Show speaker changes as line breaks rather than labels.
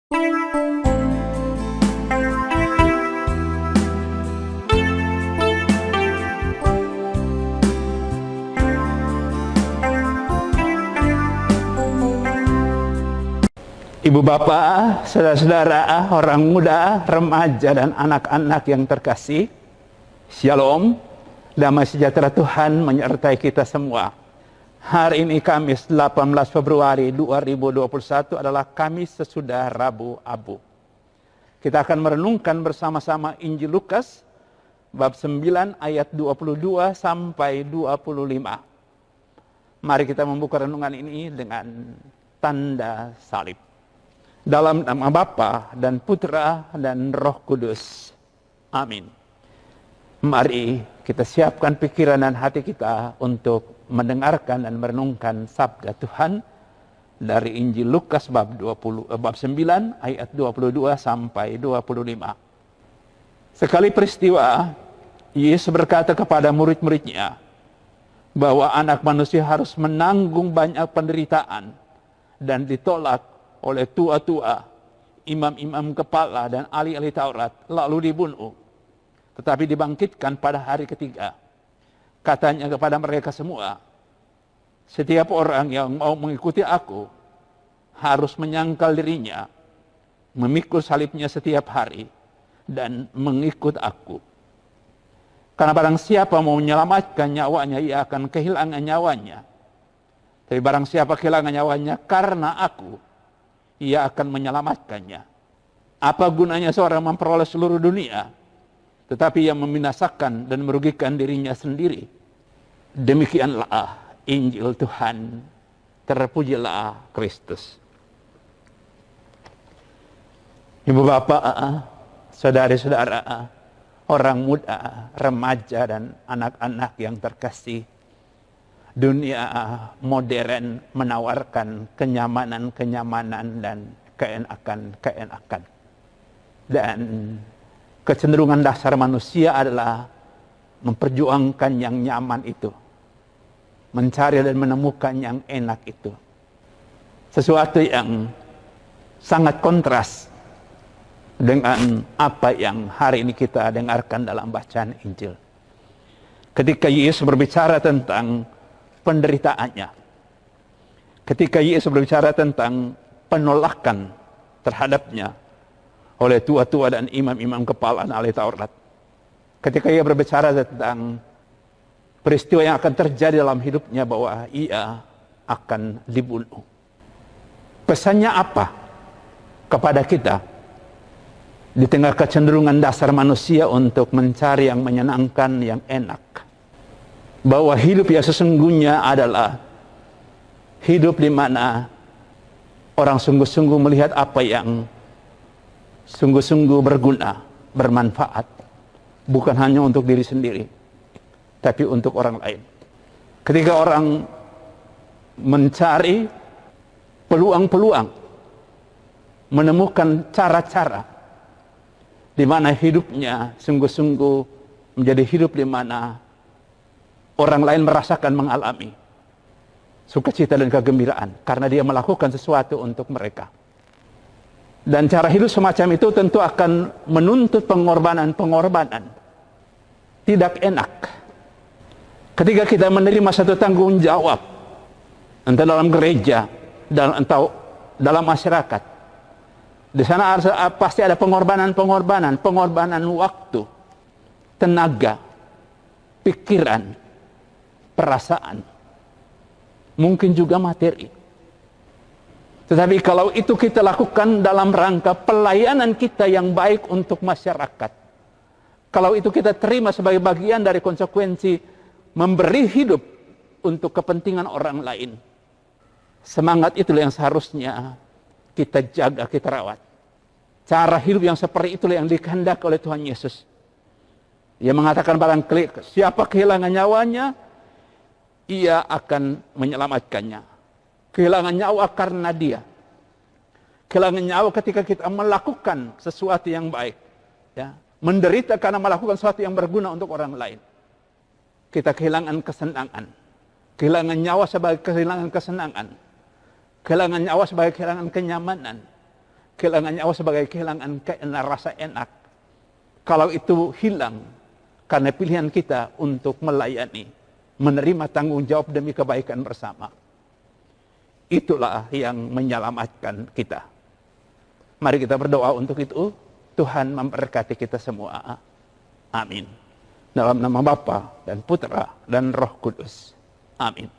Ibu bapak, saudara-saudara, orang muda, remaja, dan anak-anak yang terkasih, Shalom, damai sejahtera Tuhan menyertai kita semua. Hari ini Kamis 18 Februari 2021 adalah Kamis sesudah Rabu Abu. Kita akan merenungkan bersama-sama Injil Lukas, bab 9 ayat 22 sampai 25. Mari kita membuka renungan ini dengan tanda salib. Dalam nama Bapa dan Putra dan Roh Kudus. Amin. Mari kita siapkan pikiran dan hati kita untuk mendengarkan dan merenungkan sabda Tuhan dari Injil Lukas bab 9 ayat 22 sampai 25. Sekali peristiwa, Yesus berkata kepada murid-muridnya bahwa anak manusia harus menanggung banyak penderitaan dan ditolak oleh tua-tua, imam-imam kepala, dan ahli-ahli Taurat, lalu dibunuh, tetapi dibangkitkan pada hari ketiga. Katanya kepada mereka semua, setiap orang yang mau mengikuti aku, harus menyangkal dirinya, memikul salibnya setiap hari, dan mengikut aku. Karena barang siapa mau menyelamatkan nyawanya, ia akan kehilangan nyawanya. Tapi barang siapa kehilangan nyawanya karena aku, ia akan menyelamatkannya. Apa gunanya seorang memperoleh seluruh dunia, tetapi ia membinasakan dan merugikan dirinya sendiri? Demikianlah Injil Tuhan. Terpujilah Kristus. Ibu bapak, saudari-saudara, orang muda, remaja, dan anak-anak yang terkasih, dunia modern menawarkan kenyamanan-kenyamanan dan keenakan-keenakan. Dan kecenderungan dasar manusia adalah memperjuangkan yang nyaman itu. Mencari dan menemukan yang enak itu. Sesuatu yang sangat kontras dengan apa yang hari ini kita dengarkan dalam bacaan Injil. Ketika Yesus berbicara tentang penderitaannya, ketika Yesus berbicara tentang penolakan terhadapnya oleh tua-tua dan imam-imam kepala ahli Taurat, ketika ia berbicara tentang peristiwa yang akan terjadi dalam hidupnya bahwa ia akan dibunuh, pesannya apa kepada kita di tengah kecenderungan dasar manusia untuk mencari yang menyenangkan, yang enak? Bahwa hidup yang sesungguhnya adalah hidup di mana orang sungguh-sungguh melihat apa yang sungguh-sungguh berguna, bermanfaat, bukan hanya untuk diri sendiri, tapi untuk orang lain. Ketika orang mencari peluang-peluang, menemukan cara-cara di mana hidupnya sungguh-sungguh menjadi hidup di mana orang lain merasakan, mengalami sukacita dan kegembiraan karena dia melakukan sesuatu untuk mereka. Dan cara hidup semacam itu tentu akan menuntut pengorbanan-pengorbanan. Tidak enak. Ketika kita menerima satu tanggung jawab, entah dalam gereja atau dalam masyarakat, di sana pasti ada pengorbanan waktu, tenaga, pikiran, perasaan, mungkin juga materi. Tetapi kalau itu kita lakukan dalam rangka pelayanan kita yang baik untuk masyarakat, kalau itu kita terima sebagai bagian dari konsekuensi memberi hidup untuk kepentingan orang lain, semangat itulah yang seharusnya kita jaga, kita rawat. Cara hidup yang seperti itulah yang dikehendaki oleh Tuhan Yesus. Ia mengatakan barang siapa kehilangan nyawanya, ia akan menyelamatkannya. Kehilangan nyawa karena dia. Kehilangan nyawa ketika kita melakukan sesuatu yang baik. Ya. Menderita karena melakukan sesuatu yang berguna untuk orang lain. Kita kehilangan kesenangan. Kehilangan nyawa sebagai kehilangan kesenangan. Kehilangan nyawa sebagai kehilangan kenyamanan. Kehilangan nyawa sebagai kehilangan rasa enak. Kalau itu hilang karena pilihan kita untuk melayani, menerima tanggung jawab demi kebaikan bersama. Itulah yang menyelamatkan kita. Mari kita berdoa untuk itu. Tuhan memberkati kita semua. Amin. Dalam nama Bapa dan Putra dan Roh Kudus. Amin.